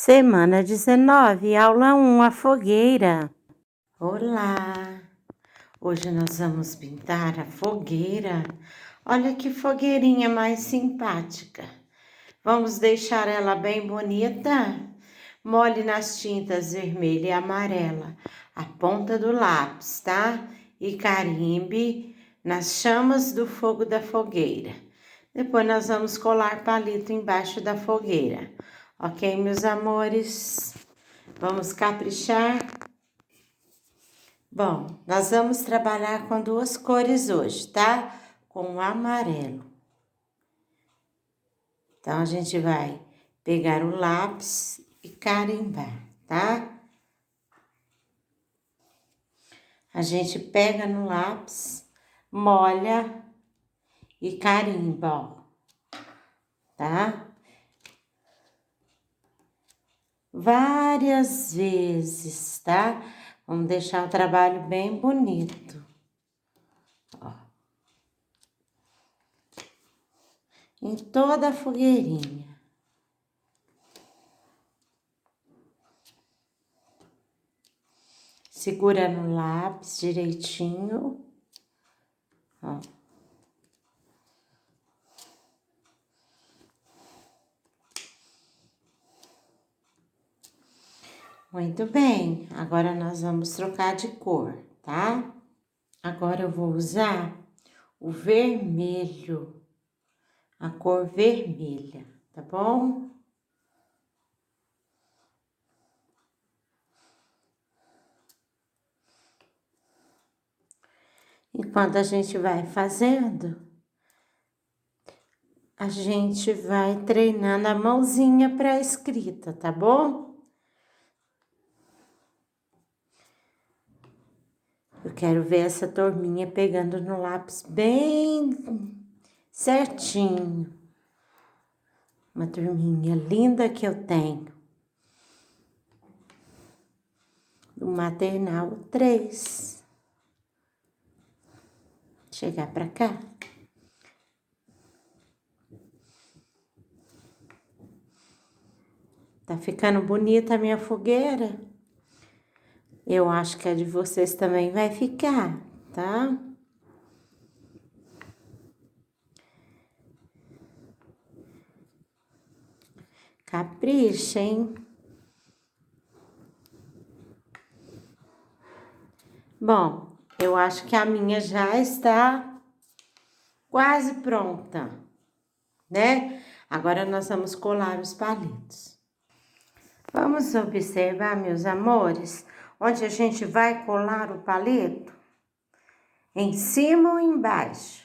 Semana 19, aula 1, a fogueira. Olá! Hoje nós vamos pintar a fogueira. Olha que fogueirinha mais simpática. Vamos deixar ela bem bonita? Molhe nas tintas vermelha e amarela a ponta do lápis, tá? E carimbe nas chamas do fogo da fogueira. Depois nós vamos colar palito embaixo da fogueira. Ok, meus amores? Vamos caprichar? Bom, nós vamos trabalhar com duas cores hoje, tá? Com o amarelo. Então, a gente vai pegar o lápis e carimbar, tá? A gente pega no lápis, molha e carimba, ó, tá? Várias vezes, tá? Vamos deixar o trabalho bem bonito. Ó. Em toda a fogueirinha. Segura no lápis direitinho. Ó. Muito bem, agora nós vamos trocar de cor, tá? Agora eu vou usar o vermelho, a cor vermelha, tá bom? Enquanto a gente vai fazendo, a gente vai treinando a mãozinha para a escrita, tá bom? Eu quero ver essa turminha pegando no lápis bem certinho. Uma turminha linda que eu tenho. Do maternal 3. Chegar pra cá. Tá ficando bonita a minha fogueira? Eu acho que a de vocês também vai ficar, tá? Capricha, hein? Bom, eu acho que a minha já está quase pronta, né? Agora nós vamos colar os palitos. Vamos observar, meus amores, onde a gente vai colar o palito? Em cima ou embaixo?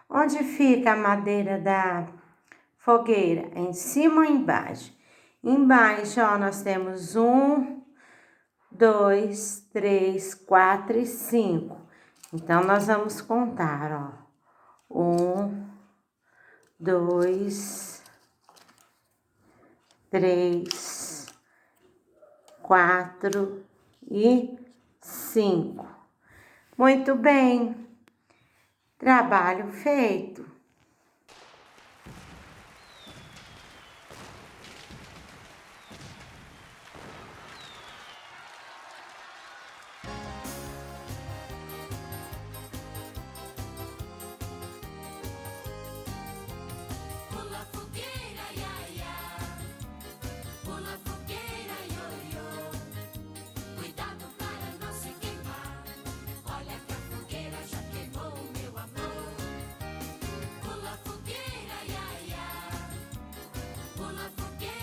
Onde fica a madeira da fogueira? Em cima ou embaixo? Embaixo, ó, nós temos 1, 2, 3, 4 e 5. Então, nós vamos contar, ó. 1, 2, 3, 4 e 5. Muito bem. Trabalho feito.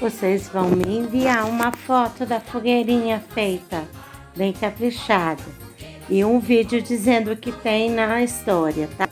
Vocês vão me enviar uma foto da fogueirinha feita, bem caprichada. E um vídeo dizendo o que tem na história, tá?